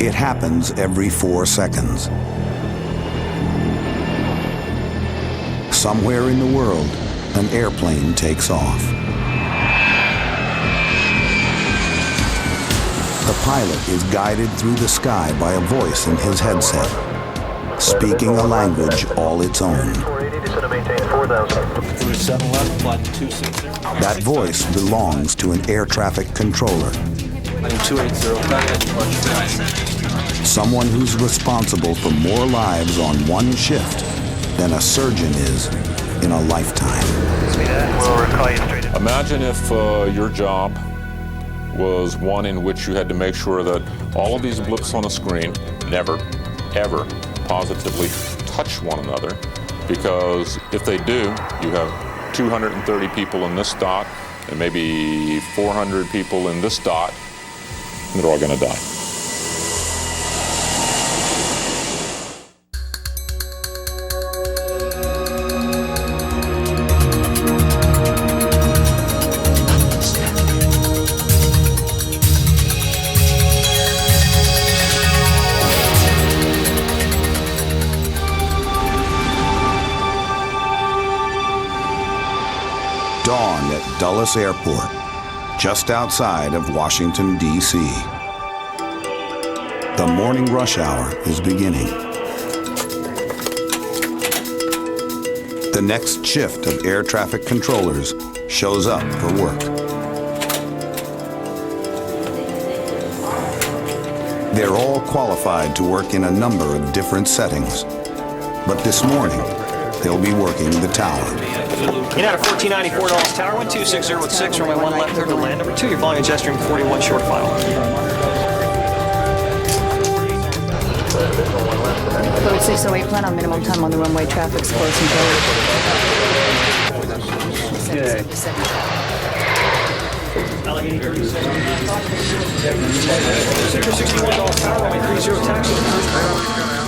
It happens every 4 seconds. Somewhere in the world, an airplane takes off. The pilot is guided through the sky by a voice in his headset, speaking a language all its own. That voice belongs to an air traffic controller. Someone who's responsible for more lives on one shift than a surgeon is in a lifetime. Imagine if your job was one in which you had to make sure that all of these blips on a screen never, ever positively touch one another, because if they do, you have 230 people in this dot and maybe 400 people in this dot, and they're all going to die. Dawn at Dulles Airport, just outside of Washington, D.C. The morning rush hour is beginning. The next shift of air traffic controllers shows up for work. They're all qualified to work in a number of different settings, but this morning, they'll be working the tower. United 1494 Dulles Tower, 1260 with 6, runway 1 left, clear to land. Number 2, you're following a jet stream 41 short final. Code 608, plan on minimum time on the runway, traffic's close and code.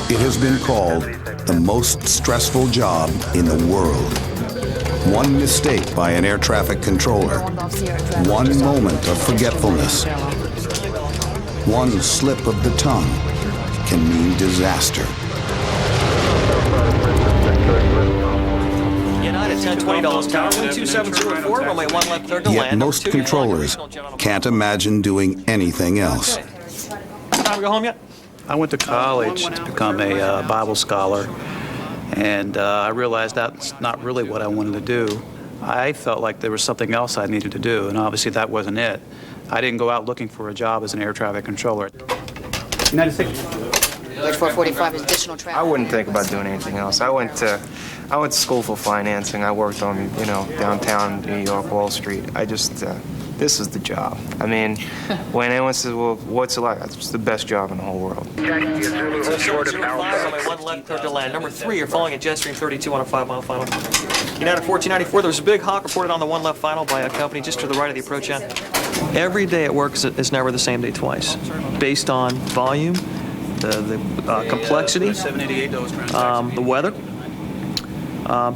It has been called the most stressful job in the world. One mistake by an air traffic controller, one moment of forgetfulness, one slip of the tongue can mean disaster. United 1020 Dulles Tower, 12704, runway 1 left, clear to land. Yet most controllers can't imagine doing anything else. Time to go home yet? I went to college to become a Bible scholar, and I realized that's not really what I wanted to do. I felt like there was something else I needed to do, and obviously that wasn't it. I didn't go out looking for a job as an air traffic controller. United States. Bridge 445 is additional traffic. I wouldn't think about doing anything else. I went to school for financing. I worked on, downtown New York, Wall Street. This is the job. I mean, when anyone says, well, what's it like? It's the best job in the whole world. Runway 1 left, clear to land. Number 3, you're following a jet stream 32 on a 5-mile final. United 1494, there's a big hawk reported on the 1 left final by a company just to the right of the approach end. Every day at work is never the same day twice, based on volume, the complexity, the weather.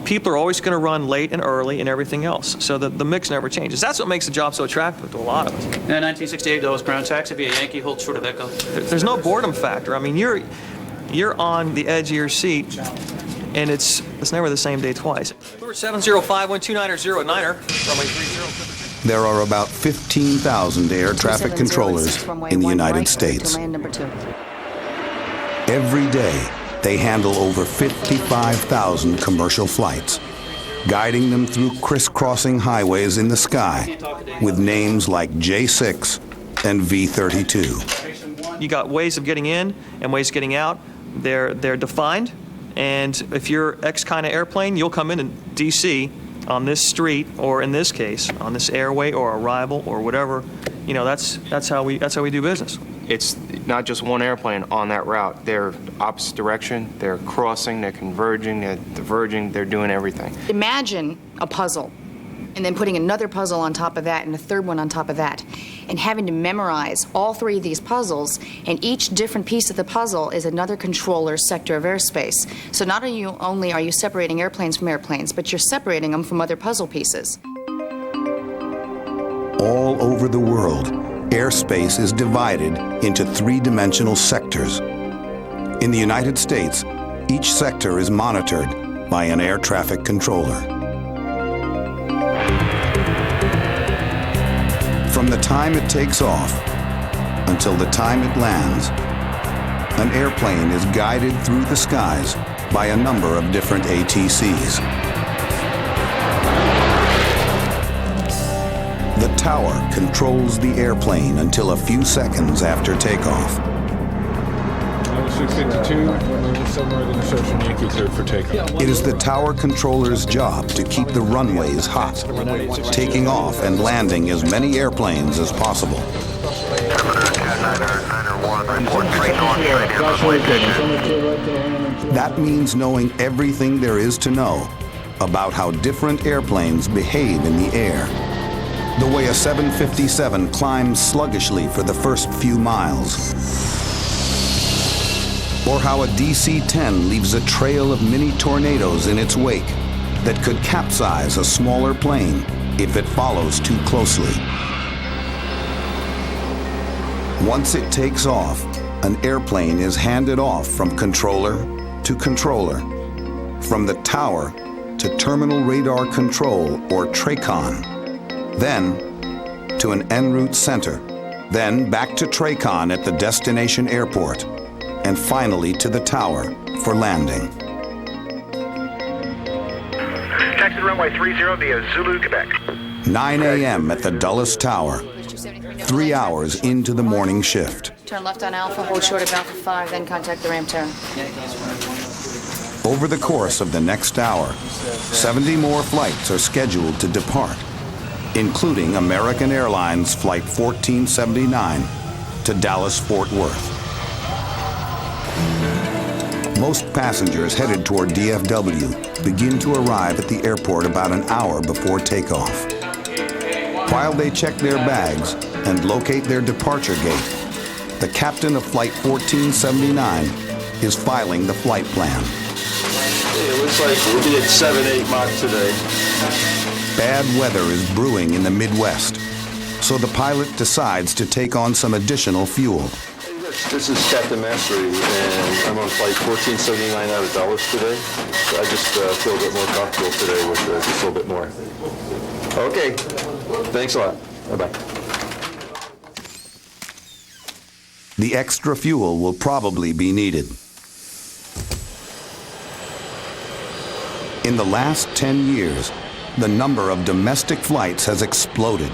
People are always going to run late and early and everything else, so the mix never changes. That's what makes the job so attractive to a lot of us. 1968 Dulles Ground taxi via Yankee, hold short of Echo. There's no boredom factor. I mean, you're on the edge of your seat, and it's never the same day twice. We're 705-129-09er, runway 30. There are about 15,000 air traffic controllers in the United States. Every day, they handle over 55,000 commercial flights, guiding them through crisscrossing highways in the sky with names like J6 and V32. You got ways of getting in and ways of getting out. They're defined, and if you're X kind of airplane, you'll come in D.C. on this street, or in this case, on this airway or arrival or whatever. That's how we do business. It's not just one airplane on that route. They're opposite direction, they're crossing, they're converging, they're diverging, they're doing everything. Imagine a puzzle, and then putting another puzzle on top of that and a third one on top of that, and having to memorize all 3 of these puzzles, and each different piece of the puzzle is another controller's sector of airspace. So not only are you separating airplanes from airplanes, but you're separating them from other puzzle pieces. All over the world, airspace is divided into three-dimensional sectors. In the United States, each sector is monitored by an air traffic controller. From the time it takes off until the time it lands, an airplane is guided through the skies by a number of different ATCs. The tower controls the airplane until a few seconds after takeoff. 652, somewhere in the insertion Yankee cleared for takeoff. It is the tower controller's job to keep the runways hot, taking off and landing as many airplanes as possible. That means knowing everything there is to know about how different airplanes behave in the air. The way a 757 climbs sluggishly for the first few miles. Or how a DC-10 leaves a trail of mini tornadoes in its wake that could capsize a smaller plane if it follows too closely. Once it takes off, an airplane is handed off from controller to controller, from the tower to Terminal Radar Control, or TRACON, then to an en route center, then back to TRACON at the destination airport, and finally to the tower for landing. Taxi runway 30 via Zulu, Quebec. 9 a.m. at the Dulles Tower, 3 hours into the morning shift. Turn left on Alpha, hold short of Alpha 5, then contact the ramp turn. Over the course of the next hour, 70 more flights are scheduled to depart, including American Airlines Flight 1479 to Dallas-Fort Worth. Most passengers headed toward DFW begin to arrive at the airport about an hour before takeoff. While they check their bags and locate their departure gate, the captain of Flight 1479 is filing the flight plan. It looks like we'll be at 7-8 Mach today. Bad weather is brewing in the Midwest, so the pilot decides to take on some additional fuel. This is Captain Mastery, and I'm on Flight 1479 out of Dallas today. So I just feel a bit more comfortable today with just a little bit more. Okay, thanks a lot. Bye-bye. The extra fuel will probably be needed. In the last 10 years, the number of domestic flights has exploded,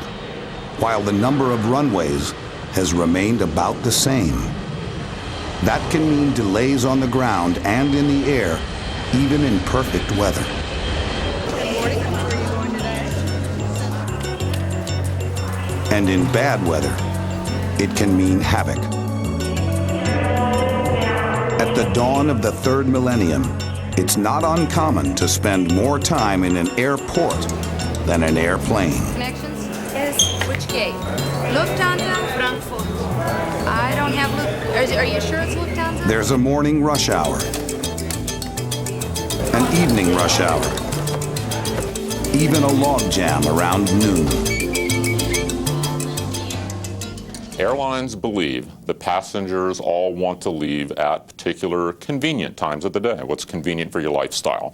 while the number of runways has remained about the same. That can mean delays on the ground and in the air, even in perfect weather. And in bad weather, it can mean havoc. At the dawn of the third millennium, it's not uncommon to spend more time in an airport than an airplane. Connections? Yes. Which gate? Lufthansa, Frankfurt. I don't have Are you sure it's Lufthansa? There's a morning rush hour, an evening rush hour, even a logjam around noon. Airlines believe that passengers all want to leave at particular convenient times of the day, what's convenient for your lifestyle.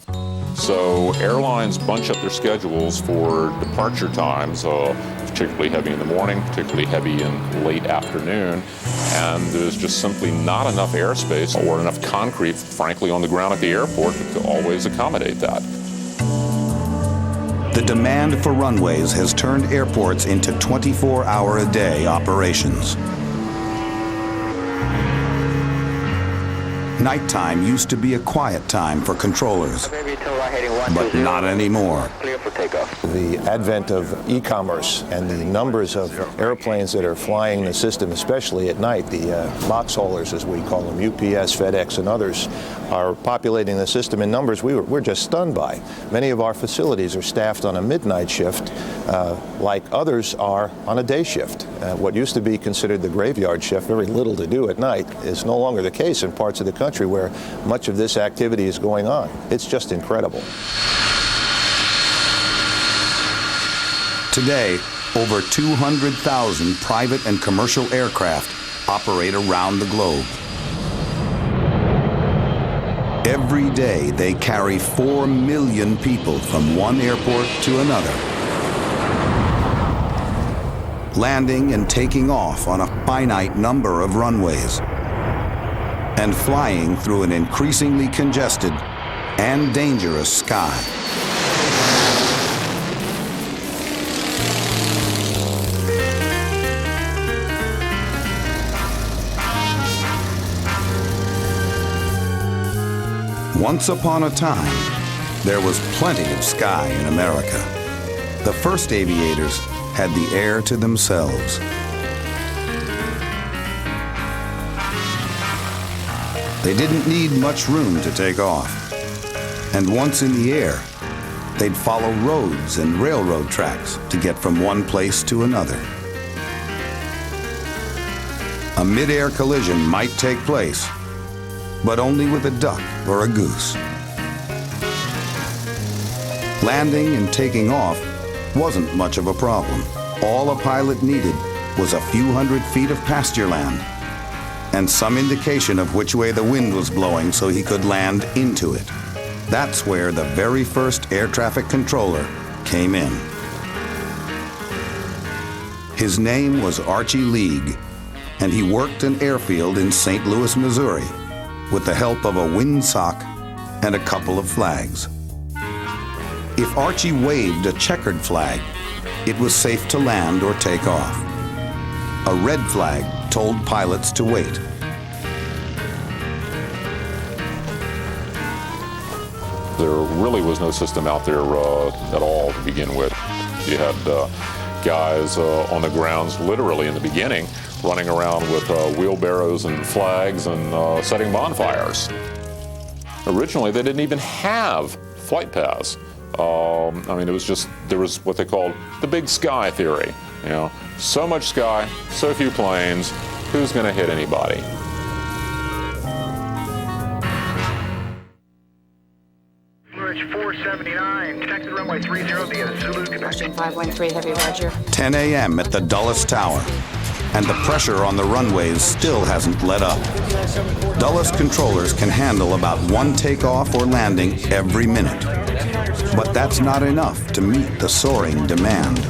So airlines bunch up their schedules for departure times, particularly heavy in the morning, particularly heavy in late afternoon, and there's just simply not enough airspace or enough concrete, frankly, on the ground at the airport to always accommodate that. The demand for runways has turned airports into 24-hour-a-day operations. Nighttime used to be a quiet time for controllers, but not anymore. The advent of e-commerce and the numbers of airplanes that are flying the system, especially at night, the box haulers, as we call them, UPS, FedEx, and others, are populating the system in numbers we're just stunned by. Many of our facilities are staffed on a midnight shift, like others are on a day shift. What used to be considered the graveyard shift, very little to do at night, is no longer the case in parts of the country where much of this activity is going on. It's just incredible. Today, over 200,000 private and commercial aircraft operate around the globe. Every day, they carry 4 million people from one airport to another, landing and taking off on a finite number of runways, and flying through an increasingly congested and dangerous sky. Once upon a time, there was plenty of sky in America. The first aviators had the air to themselves. They didn't need much room to take off. And once in the air, they'd follow roads and railroad tracks to get from one place to another. A mid-air collision might take place, but only with a duck or a goose. Landing and taking off wasn't much of a problem. All a pilot needed was a few hundred feet of pasture land and some indication of which way the wind was blowing so he could land into it. That's where the very first air traffic controller came in. His name was Archie League, and he worked an airfield in St. Louis, Missouri, with the help of a windsock and a couple of flags. If Archie waved a checkered flag, it was safe to land or take off. A red flag told pilots to wait. There really was no system out there at all to begin with. You had guys on the grounds literally in the beginning running around with wheelbarrows and flags and setting bonfires. Originally, they didn't even have flight paths. I mean, there was what they called the big sky theory. You know, so much sky, so few planes, who's going to hit anybody? Bridge 479, taxi runway 30 via Zulu, Quebec. Question 513, heavy Roger. 10 a.m. at the Dulles Tower, and the pressure on the runways still hasn't let up. Dulles controllers can handle about one takeoff or landing every minute. But that's not enough to meet the soaring demand.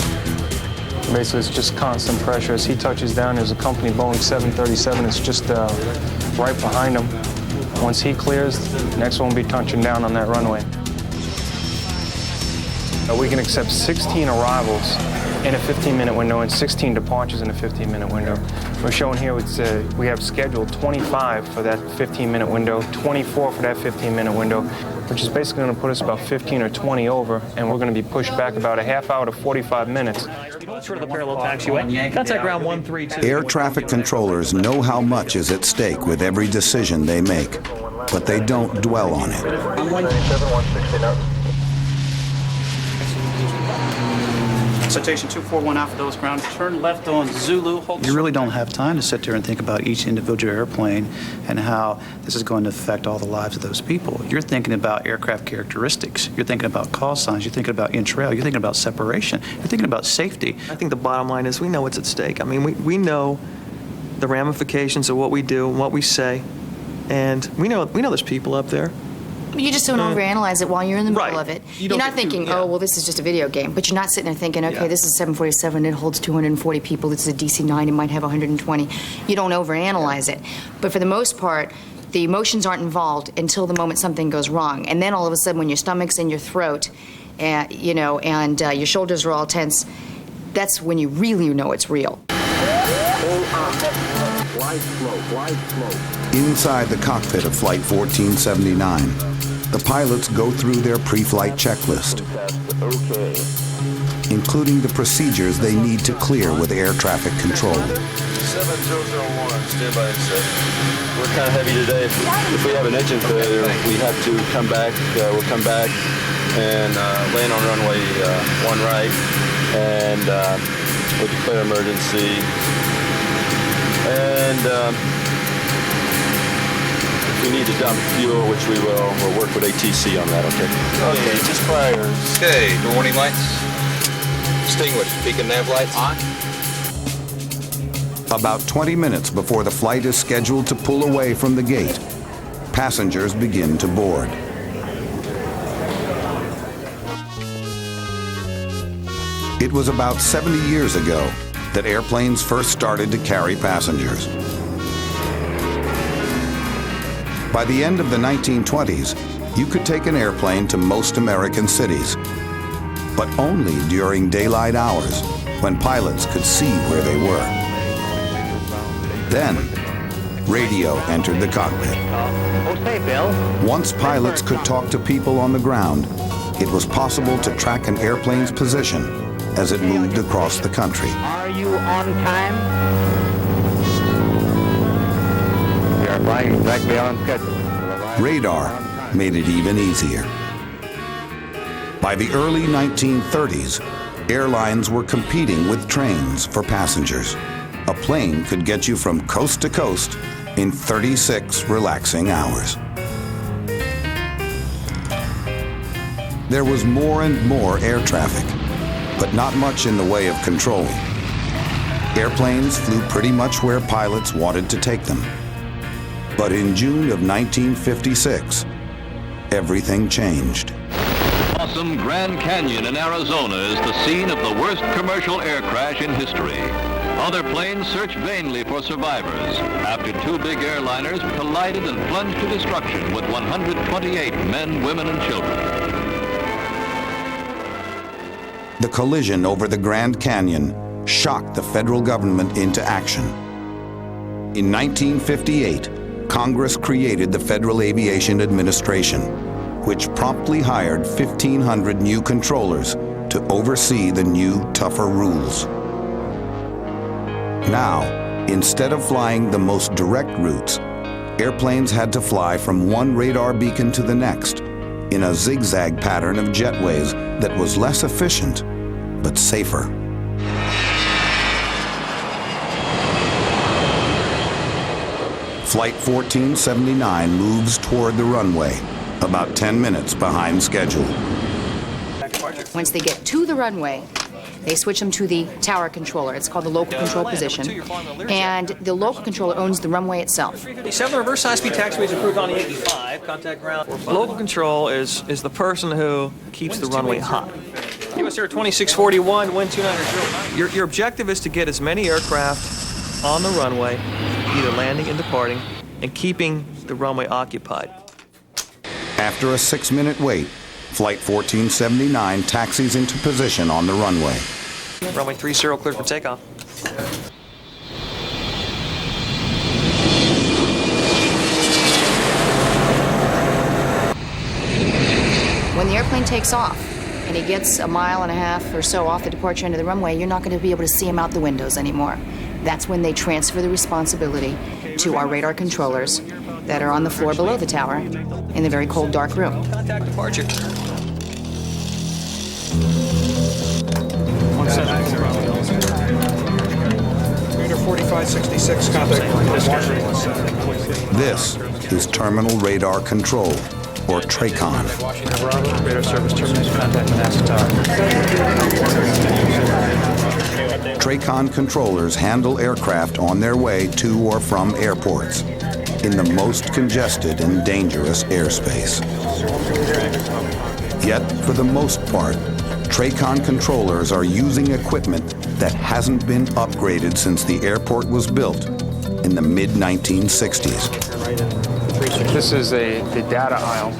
Basically, it's just constant pressure. As he touches down, there's a company Boeing 737. It's just right behind him. Once he clears, the next one will be touching down on that runway. We can accept 16 arrivals in a 15-minute window and 16 departures in a 15-minute window. We're showing here we have scheduled 25 for that 15-minute window, 24 for that 15-minute window, which is basically going to put us about 15 or 20 over, and we're going to be pushed back about a half hour to 45 minutes. Short of the parallel taxiway. Contact ground 132. Air traffic controllers know how much is at stake with every decision they make, but they don't dwell on it. Citation 241 out for those ground. Turn left on Zulu. You really don't have time to sit there and think about each individual airplane and how this is going to affect all the lives of those people. You're thinking about aircraft characteristics. You're thinking about call signs. You're thinking about entrail. You're thinking about separation. You're thinking about safety. I think the bottom line is we know what's at stake. I mean, we know the ramifications of what we do and what we say, and we know there's people up there. You just don't overanalyze it while you're in the middle Right. of it. You You're don't not get thinking, too- yeah. oh, well, this is just a video game. But you're not sitting there thinking, okay, Yeah. this is 747, it holds 240 people, this is a DC-9, it might have 120. You don't overanalyze it. But for the most part, the emotions aren't involved until the moment something goes wrong. And then all of a sudden, when your stomach's in your throat, and your shoulders are all tense, that's when you really know it's real. Inside the cockpit of Flight 1479, the pilots go through their pre-flight checklist, including the procedures they need to clear with air traffic control. 7001, stand by and set. We're kind of heavy today. If we have an engine failure, we have to come back. We'll come back and land on runway 1 right, and we'll declare emergency. And if we need to dump fuel, which we will, we'll work with ATC on that, okay? Okay, just prior. Okay, warning lights. Distinguished, beacon nav lights on. About 20 minutes before the flight is scheduled to pull away from the gate, passengers begin to board. It was about 70 years ago that airplanes first started to carry passengers. By the end of the 1920s, you could take an airplane to most American cities, but only during daylight hours when pilots could see where they were. Then, radio entered the cockpit. Okay, Bill. Once pilots could talk to people on the ground, it was possible to track an airplane's position as it moved across the country. Are you on time? We are flying exactly on schedule. Radar made it even easier. By the early 1930s, airlines were competing with trains for passengers. A plane could get you from coast to coast in 36 relaxing hours. There was more and more air traffic, but not much in the way of control. Airplanes flew pretty much where pilots wanted to take them. But in June of 1956, everything changed. Awesome Grand Canyon in Arizona is the scene of the worst commercial air crash in history. Other planes search vainly for survivors after two big airliners collided and plunged to destruction with 128 men, women, and children. The collision over the Grand Canyon shocked the federal government into action. In 1958, Congress created the Federal Aviation Administration, which promptly hired 1,500 new controllers to oversee the new, tougher rules. Now, instead of flying the most direct routes, airplanes had to fly from one radar beacon to the next in a zigzag pattern of jetways that was less efficient, but safer. Flight 1479 moves toward the runway, about 10 minutes behind schedule. Once they get to the runway, they switch them to the tower controller. It's called the local control position. And the local controller owns the runway itself. 357, the reverse high-speed taxiway is approved on the 85. Contact ground. Local control is the person who keeps the runway hot. US Air 2641, wind 290. Your objective is to get as many aircraft on the runway, either landing and departing, and keeping the runway occupied. After a 6-minute wait, Flight 1479 taxis into position on the runway. Runway 30 cleared for takeoff. When the airplane takes off and he gets a mile and a half or so off the departure end of the runway, you're not going to be able to see him out the windows anymore. That's when they transfer the responsibility to our radar controllers that are on the floor below the tower in the very cold, dark room. Contact departure. Radar 4566, contact. This is Terminal Radar Control, or TRACON. Radar service terminus, contact NASA tower. TRACON controllers handle aircraft on their way to or from airports in the most congested and dangerous airspace. Yet, for the most part, TRACON controllers are using equipment that hasn't been upgraded since the airport was built in the mid-1960s. This is the data aisle.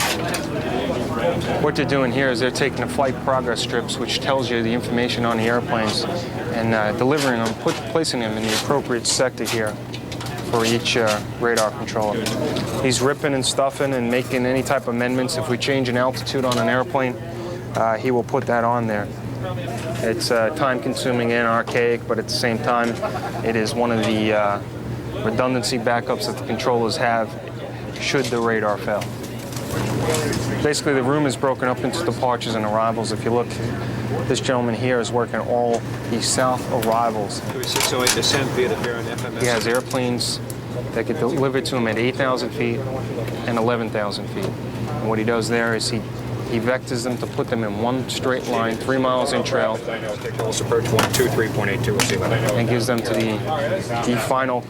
What they're doing here is they're taking the flight progress strips, which tells you the information on the airplanes, and delivering them, placing them in the appropriate sector here for each radar controller. He's ripping and stuffing and making any type of amendments. If we change an altitude on an airplane, he will put that on there. It's time-consuming and archaic, but at the same time, it is one of the redundancy backups that the controllers have should the radar fail. Basically, the room is broken up into departures and arrivals. If you look, this gentleman here is working all the south arrivals. 608 descent via the Baron FMS. He has airplanes that get delivered to him at 8,000 feet and 11,000 feet. And what he does there is he He vectors them to put them in one straight line, 3 miles in trail. Dulles approach 123.82, we'll see what I know. And gives them to the final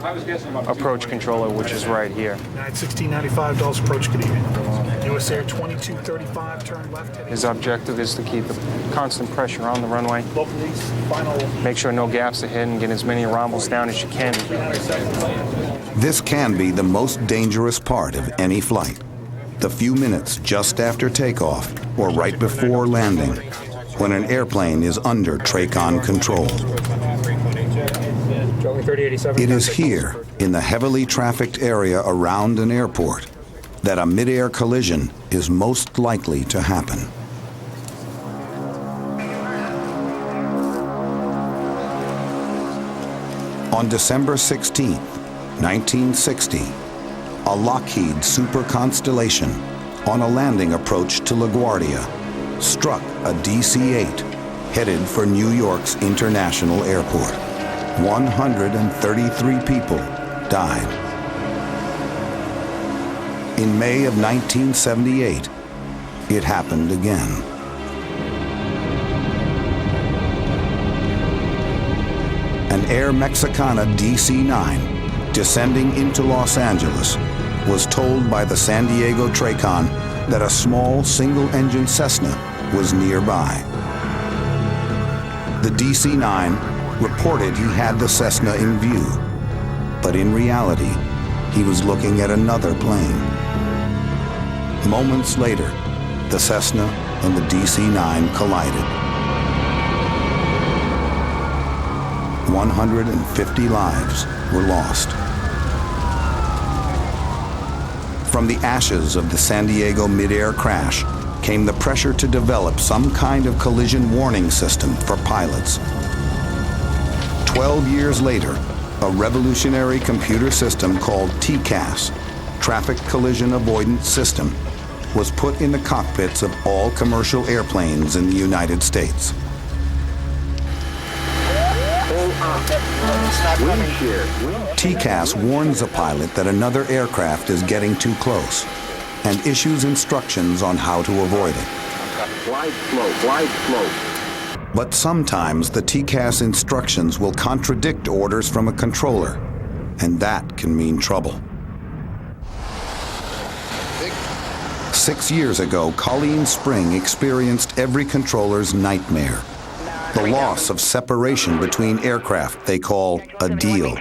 approach controller, which is right here. 1695 Dulles approach, good evening. US Air 2235, turn left. His objective is to keep the constant pressure on the runway. Final. Make sure no gaps are hidden, get as many rumbles down as you can. This can be the most dangerous part of any flight. The few minutes just after takeoff or right before landing, when an airplane is under TRACON control. It is here, in the heavily trafficked area around an airport, that a mid-air collision is most likely to happen. On December 16, 1960, a Lockheed Super Constellation on a landing approach to LaGuardia struck a DC-8 headed for New York's International Airport. 133 people died. In May of 1978, it happened again. An Air Mexicana DC-9 descending into Los Angeles was told by the San Diego TRACON that a small single-engine Cessna was nearby. The DC-9 reported he had the Cessna in view, but in reality, he was looking at another plane. Moments later, the Cessna and the DC-9 collided. 150 lives were lost. From the ashes of the San Diego mid-air crash came the pressure to develop some kind of collision warning system for pilots. 12 years later, a revolutionary computer system called TCAS, Traffic Collision Avoidance System, was put in the cockpits of all commercial airplanes in the United States. TCAS warns a pilot that another aircraft is getting too close and issues instructions on how to avoid it. Glide slow. But sometimes the TCAS instructions will contradict orders from a controller, and that can mean trouble. 6 years ago, Colleen Spring experienced every controller's nightmare. The loss of separation between aircraft they call a deal. I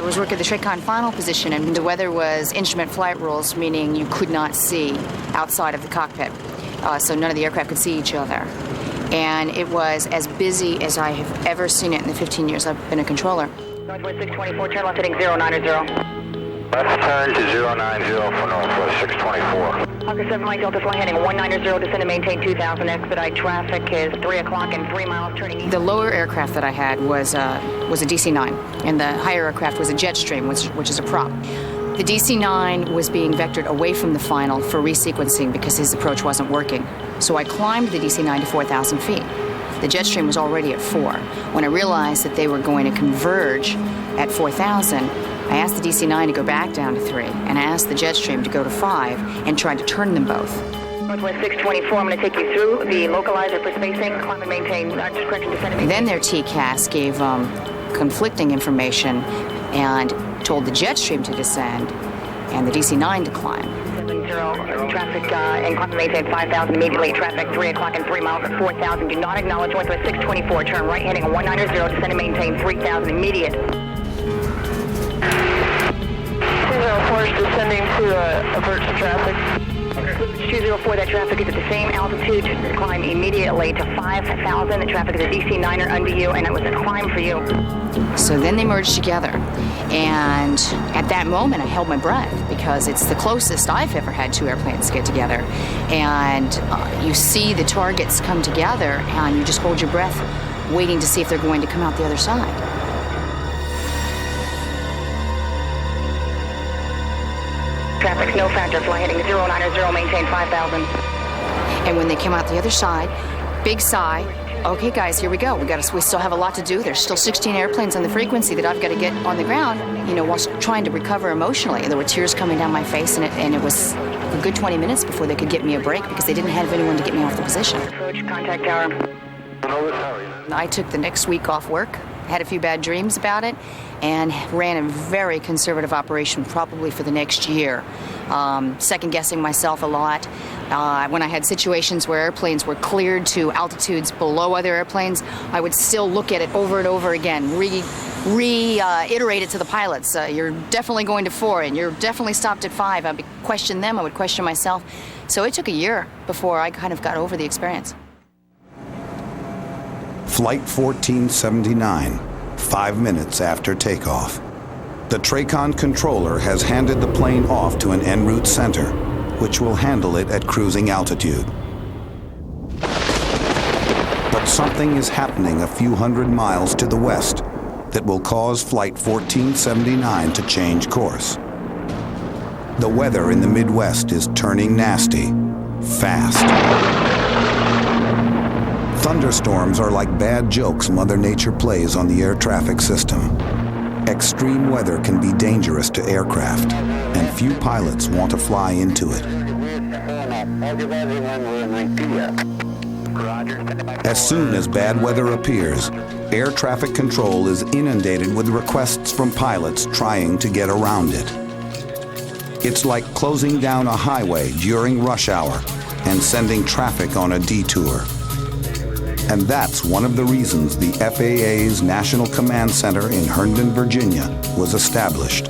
was working the TRACON final position, and the weather was instrument flight rules, meaning you could not see outside of the cockpit. So none of the aircraft could see each other. And it was as busy as I have ever seen it in the 15 years I've been a controller. Northwest 624, turn left heading 090. Left turn to 090 for Northwest 624. Hawker 7 Mike Delta flight heading 190, descend and maintain 2000, expedite traffic is 3 o'clock and 3 miles turning east. The lower aircraft that I had was a DC-9, and the higher aircraft was a Jetstream, which is a prop. The DC-9 was being vectored away from the final for resequencing because his approach wasn't working. So I climbed the DC-9 to 4,000 feet. The Jetstream was already at 4. When I realized that they were going to converge at 4,000, I asked the DC-9 to go back down to 3, and I asked the Jetstream to go to 5 and tried to turn them both. Northwest 624, I'm going to take you through the localizer for spacing, climb and maintain, correction, descend and maintain. Then their TCAS gave conflicting information and told the Jetstream to descend and the DC-9 to climb. 70 traffic and climb and maintain 5,000 immediately, traffic 3 o'clock and 3 miles at 4,000. Do not acknowledge Northwest 624, turn right heading 190, descend and maintain 3,000 immediate. 204 is descending to avert some traffic. 204, that traffic is at the same altitude, climb immediately to 5,000. The traffic is a DC-9er under you, and it was a climb for you. So then they merged together, and at that moment I held my breath because it's the closest I've ever had two airplanes get together. And you see the targets come together, and you just hold your breath, waiting to see if they're going to come out the other side. Traffic, no factor, fly heading 090, maintain 5,000. And when they came out the other side, big sigh, okay, guys, here we go. We still have a lot to do. There's still 16 airplanes on the frequency that I've got to get on the ground, whilst trying to recover emotionally. There were tears coming down my face, and it was a good 20 minutes before they could get me a break because they didn't have anyone to get me off the position. Contact tower. I took the next week off work, had a few bad dreams about it, and ran a very conservative operation probably for the next year. Second-guessing myself a lot. When I had situations where airplanes were cleared to altitudes below other airplanes, I would still look at it over and over again, reiterate it to the pilots. You're definitely going to 4, and you're definitely stopped at 5. I would question them, I would question myself. So it took a year before I kind of got over the experience. Flight 1479, 5 minutes after takeoff. The TRACON controller has handed the plane off to an en route center, which will handle it at cruising altitude. But something is happening a few hundred miles to the west that will cause Flight 1479 to change course. The weather in the Midwest is turning nasty, fast. Thunderstorms are like bad jokes Mother Nature plays on the air traffic system. Extreme weather can be dangerous to aircraft, and few pilots want to fly into it. As soon as bad weather appears, air traffic control is inundated with requests from pilots trying to get around it. It's like closing down a highway during rush hour and sending traffic on a detour. And that's one of the reasons the FAA's National Command Center in Herndon, Virginia was established.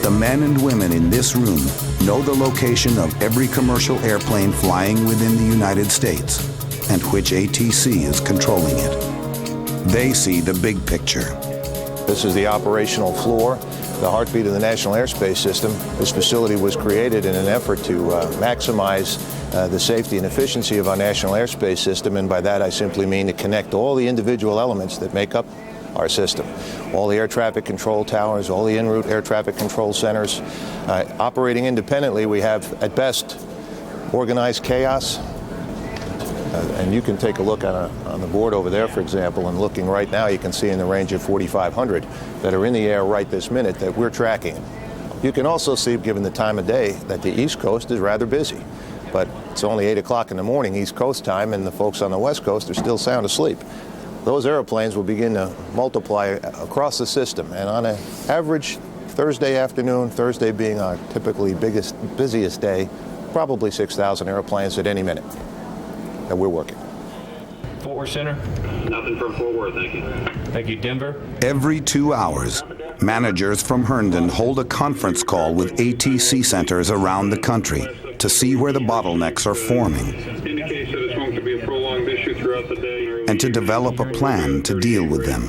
The men and women in this room know the location of every commercial airplane flying within the United States and which ATC is controlling it. They see the big picture. This is the operational floor, the heartbeat of the National Airspace System. This facility was created in an effort to maximize the safety and efficiency of our national airspace system, and by that I simply mean to connect all the individual elements that make up our system. All the air traffic control towers, all the en route air traffic control centers. Operating independently, we have, at best, organized chaos. And you can take a look on the board over there, for example, and looking right now, you can see in the range of 4,500 that are in the air right this minute that we're tracking. You can also see, given the time of day, that the East Coast is rather busy. But it's only 8 o'clock in the morning East Coast time, and the folks on the West Coast are still sound asleep. Those airplanes will begin to multiply across the system, and on an average Thursday afternoon, Thursday being our typically busiest day, probably 6,000 airplanes at any minute that we're working. Fort Worth Center? Nothing from Fort Worth, thank you. Thank you, Denver. Every 2 hours, managers from Herndon hold a conference call with ATC centers around the country to see where the bottlenecks are forming Indicates that it's going to be a prolonged issue throughout the day. and to develop a plan to deal with them.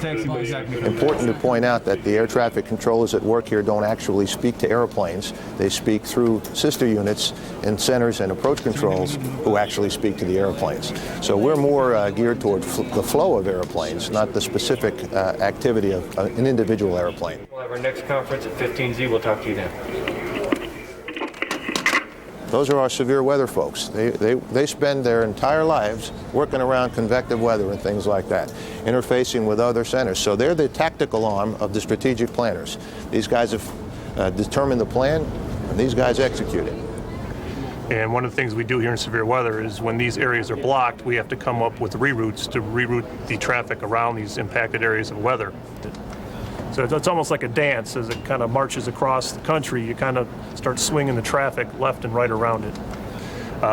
Important to point out that the air traffic controllers at work here don't actually speak to airplanes. They speak through sister units and centers and approach controls who actually speak to the airplanes. So we're more geared toward the flow of airplanes, not the specific activity of an individual airplane. We'll have our next conference at 15Z. We'll talk to you then. Those are our severe weather folks. They spend their entire lives working around convective weather and things like that, interfacing with other centers. So they're the tactical arm of the strategic planners. These guys have determined the plan, and these guys execute it. And one of the things we do here in severe weather is when these areas are blocked, we have to come up with reroutes to reroute the traffic around these impacted areas of weather. So it's almost like a dance. As it kind of marches across the country, you kind of start swinging the traffic left and right around it.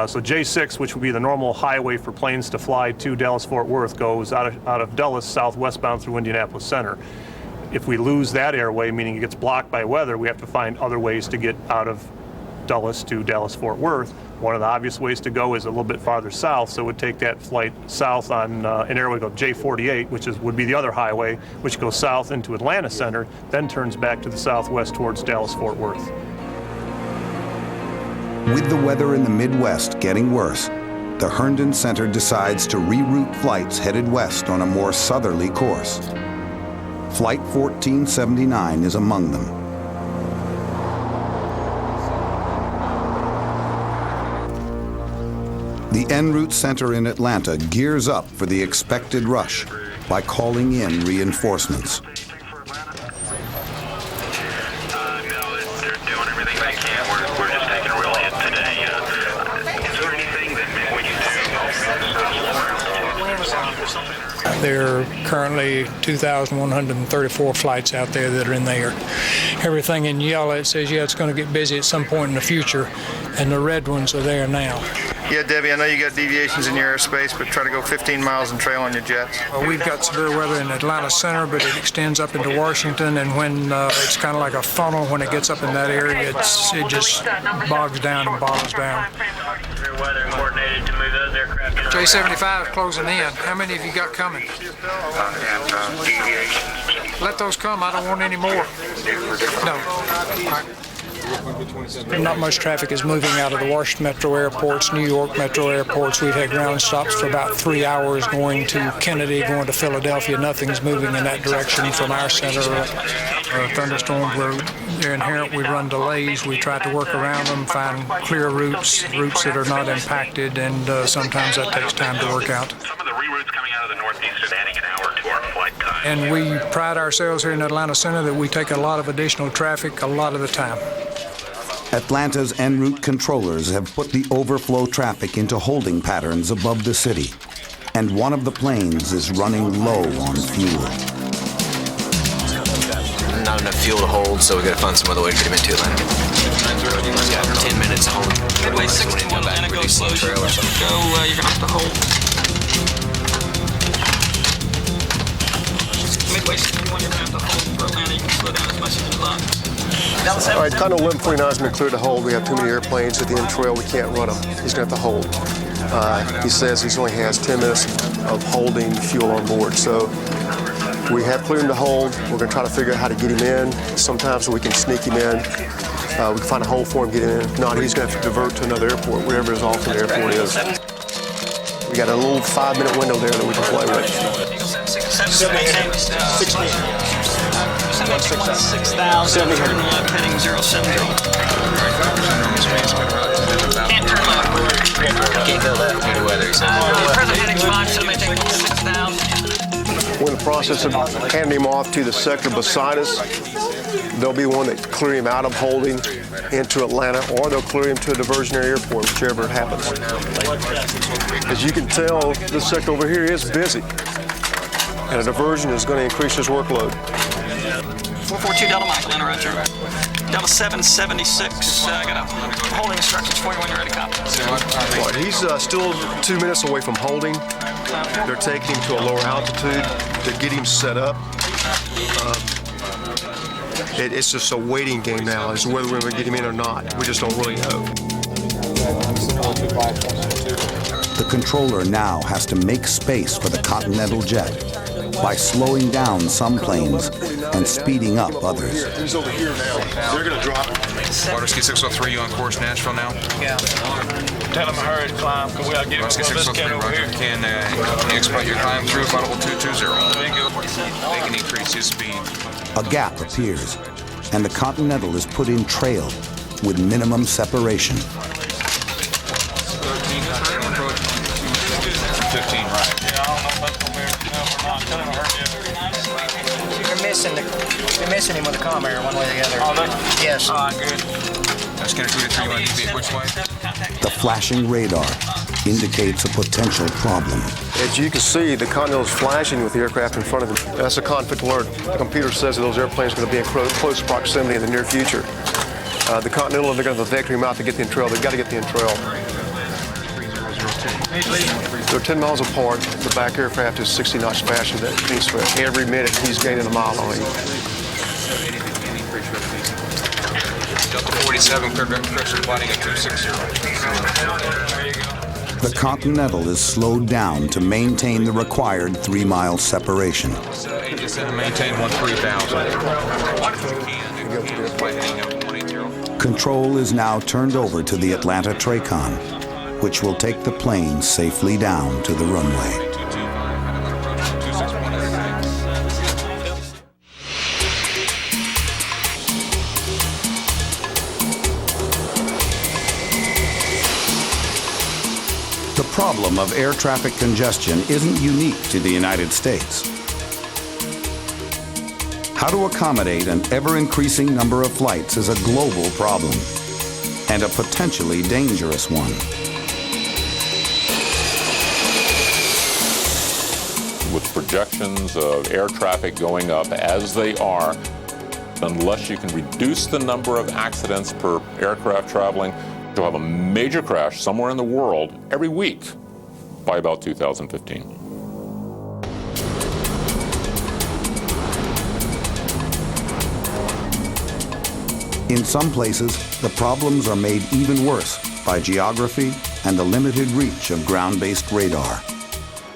So J6, which would be the normal highway for planes to fly to Dallas-Fort Worth, goes out of Dulles southwestbound through Indianapolis Center. If we lose that airway, meaning it gets blocked by weather, we have to find other ways to get out of Dulles to Dallas-Fort Worth. One of the obvious ways to go is a little bit farther south, so it would take that flight south on an airway called J48, which would be the other highway, which goes south into Atlanta Center, then turns back to the southwest towards Dallas-Fort Worth. With the weather in the Midwest getting worse, the Herndon Center decides to reroute flights headed west on a more southerly course. Flight 1479 is among them. The en route center in Atlanta gears up for the expected rush by calling in reinforcements. No, they're doing everything they can. We're just taking a real hit today. Is there anything that we can do? There are currently 2,134 flights out there that are in the air. Everything in yellow, it says, yeah, it's going to get busy at some point in the future, and the red ones are there now. Yeah, Debbie, I know you got deviations in your airspace, but try to go 15 miles and trail on your jets. Well, we've got severe weather in Atlanta Center, but it extends up into Washington, and when it's kind of like a funnel, when it gets up in that area, it just bogs down and bogs down. Severe weather coordinated to move those aircraft. J-75 is closing in. How many have you got coming? Deviations. Let those come. I don't want any more. No. Not much traffic is moving out of the Washington Metro airports, New York Metro airports. We've had ground stops for about 3 hours going to Kennedy, going to Philadelphia. Nothing's moving in that direction from our center. Thunderstorms, they're inherent. We run delays. We try to work around them, find clear routes that are not impacted, and sometimes that takes time to work out. Some of the reroutes coming out of the northeast are adding an hour to our flight time. And we pride ourselves here in Atlanta Center that we take a lot of additional traffic a lot of the time. Atlanta's en route controllers have put the overflow traffic into holding patterns above the city, and one of the planes is running low on fuel. Not enough fuel to hold, so we gotta find some other way to get him into Atlanta. Yeah, 10 minutes home. Midway 61 Atlanta, go slow. Go, you're gonna have to hold. Midway 61, you're gonna have to hold for Atlanta. You can slow down as much as you like. All right, Continental 1149 has been cleared to hold. We have too many airplanes at the end trail. We can't run them. He's going to have to hold. He says he only has 10 minutes of holding fuel on board. So we have cleared him to hold. We're going to try to figure out how to get him in. Sometimes we can sneak him in. We can find a hole for him, get him in. If not, he's going to have to divert to another airport, wherever his alternate airport is. We got a little 5-minute window there that we can play with. 6,000, turn left, heading 070. Can't turn left. Can't go left due to weather, he says. Present heading's fine, so maintain 6,000. We're in the process of handing him off to the sector beside us. There'll be one that clear him out of holding into Atlanta, or they'll clear him to a diversionary airport, whichever it happens. As you can tell, this sector over here is busy, and a diversion is going to increase his workload. 442 Delta Mike, Atlanta Roger. Delta 776, I got a holding instructions for you when you're ready, copy. Well, he's still 2 minutes away from holding. They're taking him to a lower altitude to get him set up. It's just a waiting game now as to whether we're going to get him in or not. We just don't really know. The controller now has to make space for the Continental jet by slowing down some planes and speeding up others. He's over here now. They're going to drop. Waterski 603, you on course Nashville now? Yeah. Tell him to hurry to climb, because we got to get him over this cat over here. Can you expect your climb through Audible 220? They can increase his speed. A gap appears, and the Continental is put in trail with minimum separation. 15, right. You're missing him with the comm air one way or the other. Oh, yes. Good. That's going to do it for you. Want to deviate which way? The flashing radar indicates a potential problem. As you can see, the Continental is flashing with the aircraft in front of them. That's a conflict alert. The computer says that those airplanes are going to be in close proximity in the near future. The Continental, they're going to vector him out to get the entrail. They've got to get the entrail. They're 10 miles apart. The back aircraft is 60 knots faster. That means for every minute he's gaining a mile on you. Delta 47, correction plotting at 260. The Continental is slowed down to maintain the required 3-mile separation. Maintain 13,000. Control is now turned over to the Atlanta TRACON, which will take the plane safely down to the runway. The problem of air traffic congestion isn't unique to the United States. How to accommodate an ever-increasing number of flights is a global problem, and a potentially dangerous one. With projections of air traffic going up as they are, unless you can reduce the number of accidents per aircraft traveling, you'll have a major crash somewhere in the world every week by about 2015. In some places, the problems are made even worse by geography and the limited reach of ground-based radar.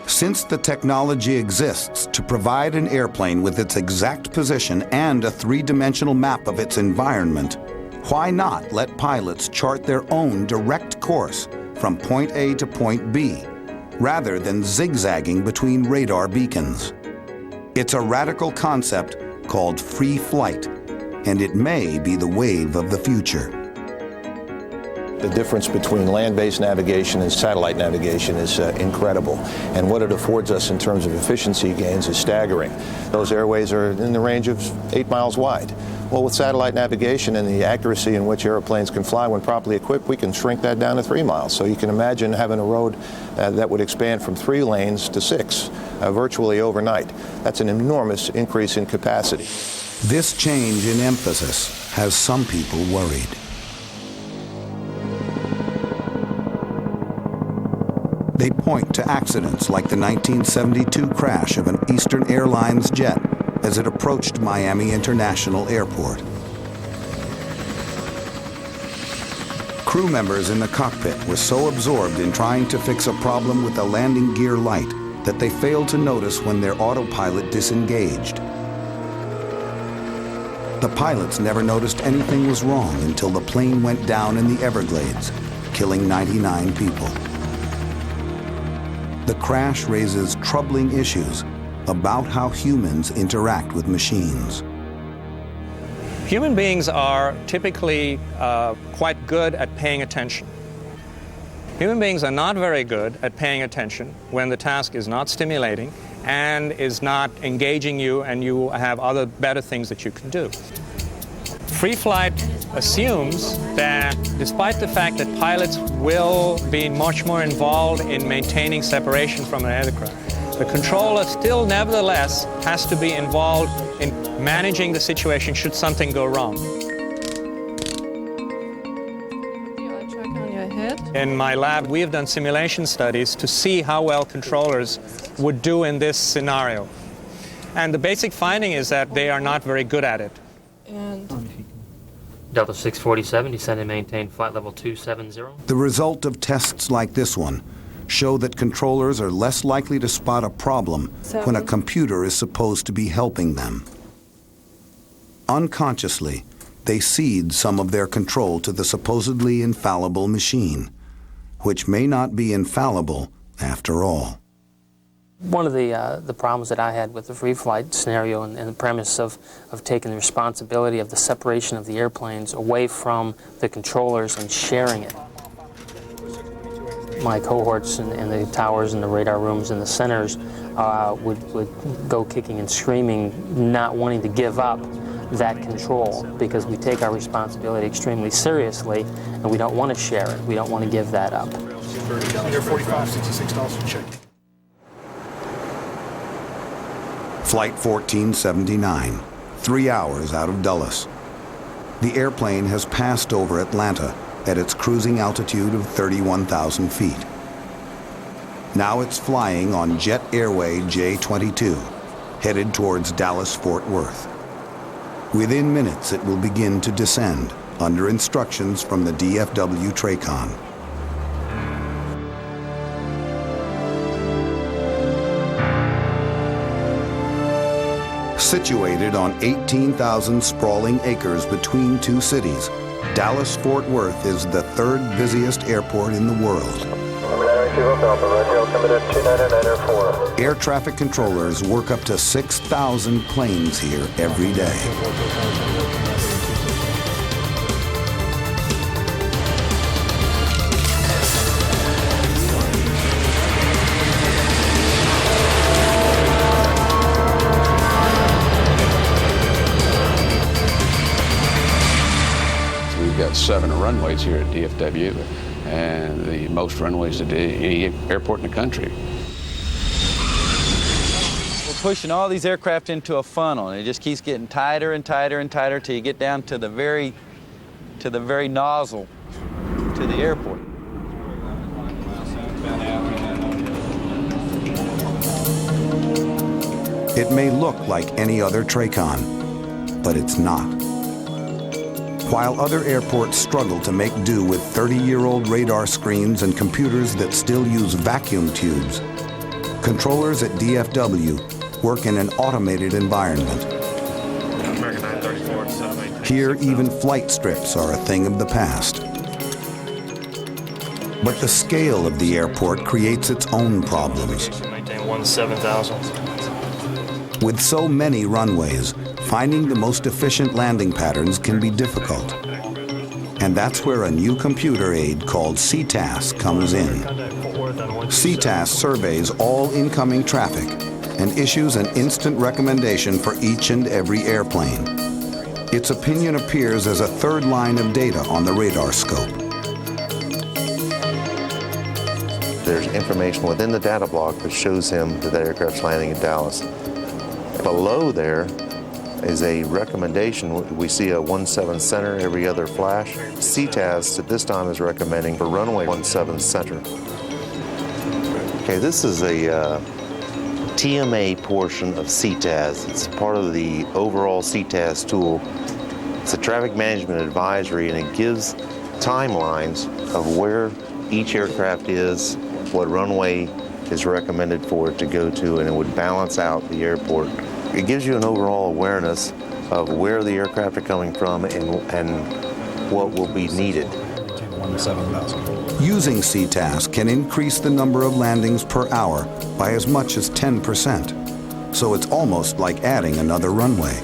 Since the technology exists to provide an airplane with its exact position and a three-dimensional map of its environment, why not let pilots chart their own direct course from point A to point B, rather than zigzagging between radar beacons? It's a radical concept called free flight, and it may be the wave of the future. The difference between land-based navigation and satellite navigation is incredible, and what it affords us in terms of efficiency gains is staggering. Those airways are in the range of 8 miles wide. Well, with satellite navigation and the accuracy in which airplanes can fly when properly equipped, we can shrink that down to 3 miles. So you can imagine having a road that would expand from 3 lanes to 6 virtually overnight. That's an enormous increase in capacity. This change in emphasis has some people worried. They point to accidents like the 1972 crash of an Eastern Airlines jet as it approached Miami International Airport. Crew members in the cockpit were so absorbed in trying to fix a problem with the landing gear light that they failed to notice when their autopilot disengaged. The pilots never noticed anything was wrong until the plane went down in the Everglades, killing 99 people. The crash raises troubling issues about how humans interact with machines. Human beings are typically quite good at paying attention. Human beings are not very good at paying attention when the task is not stimulating and is not engaging you and you have other better things that you can do. Free flight assumes that despite the fact that pilots will be much more involved in maintaining separation from an aircraft, the controller still nevertheless has to be involved in managing the situation should something go wrong. In my lab, we have done simulation studies to see how well controllers would do in this scenario. And the basic finding is that they are not very good at it. Delta 647, descend and maintain flight level 270. The result of tests like this one show that controllers are less likely to spot a problem when a computer is supposed to be helping them. Unconsciously, they cede some of their control to the supposedly infallible machine, which may not be infallible after all. One of the problems that I had with the free flight scenario and the premise of taking the responsibility of the separation of the airplanes away from the controllers and sharing it. My cohorts in the towers and the radar rooms and the centers would go kicking and screaming, not wanting to give up that control, because we take our responsibility extremely seriously and we don't want to share it. We don't want to give that up. Air 45, $66 check. Flight 1479, 3 hours out of Dulles. The airplane has passed over Atlanta at its cruising altitude of 31,000 feet. Now it's flying on Jet Airway J-22, headed towards Dallas-Fort Worth. Within minutes, it will begin to descend under instructions from the DFW TRACON. Situated on 18,000 sprawling acres between two cities, Dallas-Fort Worth is the third busiest airport in the world. Air traffic controllers work up to 6,000 planes here every day. 7 runways here at DFW, and the most runways at any airport in the country. We're pushing all these aircraft into a funnel, and it just keeps getting tighter and tighter and tighter till you get down to the very nozzle to the airport. It may look like any other TRACON, but it's not. While other airports struggle to make do with 30-year-old radar screens and computers that still use vacuum tubes, controllers at DFW work in an automated environment. Here, even flight strips are a thing of the past. But the scale of the airport creates its own problems. Maintain 17,000. With so many runways, finding the most efficient landing patterns can be difficult. And that's where a new computer aid called CTAS comes in. CTAS surveys all incoming traffic and issues an instant recommendation for each and every airplane. Its opinion appears as a third line of data on the radar scope. There's information within the data block that shows him that aircraft's landing in Dallas. Below there is a recommendation. We see a 17 center every other flash. CTAS at this time is recommending for runway 17 center. Okay, this is a TMA portion of CTAS. It's part of the overall CTAS tool. It's a traffic management advisory, and it gives timelines of where each aircraft is, what runway is recommended for it to go to, and it would balance out the airport. It gives you an overall awareness of where the aircraft are coming from and what will be needed. Using CTAS can increase the number of landings per hour by as much as 10%. So it's almost like adding another runway.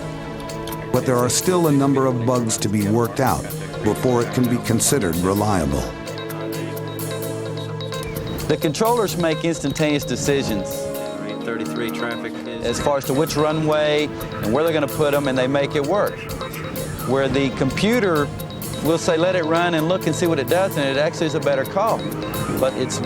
But there are still a number of bugs to be worked out before it can be considered reliable. The controllers make instantaneous decisions. 33 traffic as far as to which runway and where they're going to put them, and they make it work. Where the computer will say, let it run and look and see what it does, and it actually is a better call. But it's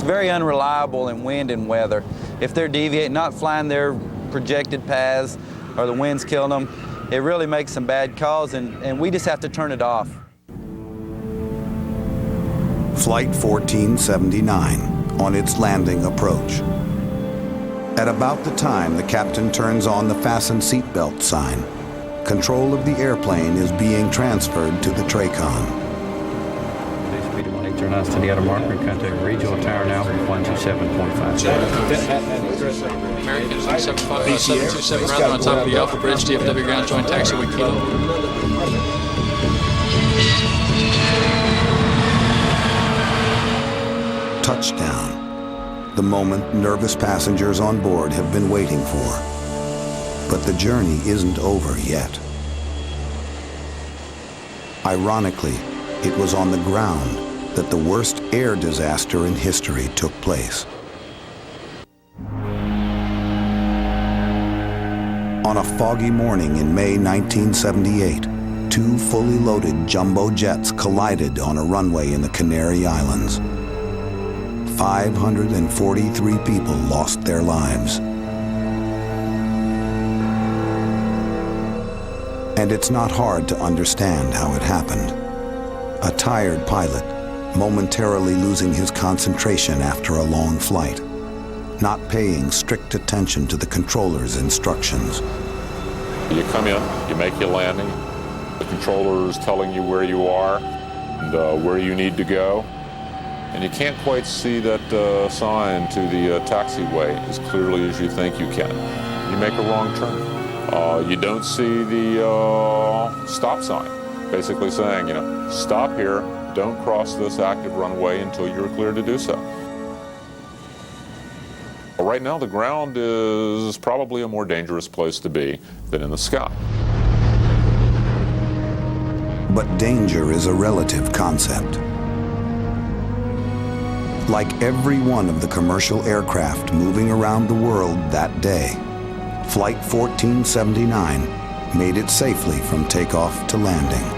very unreliable in wind and weather. If they're deviating, not flying their projected paths, or the wind's killing them, it really makes some bad calls, and we just have to turn it off. Flight 1479 on its landing approach. At about the time the captain turns on the fasten seatbelt sign, control of the airplane is being transferred to the TRACON. Speed of 180 knots to the outer marker and contact regional tower now for 127.5. American 727 ground on top of the Alpha Bridge, DFW ground joint taxiway Kilo. Touchdown. The moment nervous passengers on board have been waiting for. But the journey isn't over yet. Ironically, it was on the ground that the worst air disaster in history took place. On a foggy morning in May 1978, two fully loaded jumbo jets collided on a runway in the Canary Islands. 543 people lost their lives. And it's not hard to understand how it happened. A tired pilot, momentarily losing his concentration after a long flight, not paying strict attention to the controller's instructions. You come in, you make your landing, the controller is telling you where you are and where you need to go. And you can't quite see that sign to the taxiway as clearly as you think you can. You make a wrong turn. You don't see the stop sign, basically saying, stop here, don't cross this active runway until you're cleared to do so. Well, right now, the ground is probably a more dangerous place to be than in the sky. But danger is a relative concept. Like every one of the commercial aircraft moving around the world that day, Flight 1479 made it safely from takeoff to landing,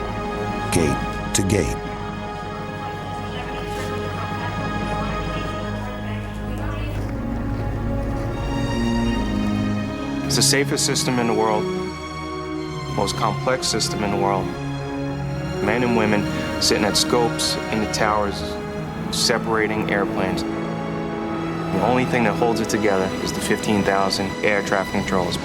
gate to gate. It's the safest system in the world, most complex system in the world. Men and women sitting at scopes in the towers, separating airplanes. The only thing that holds it together is the 15,000 air traffic controllers.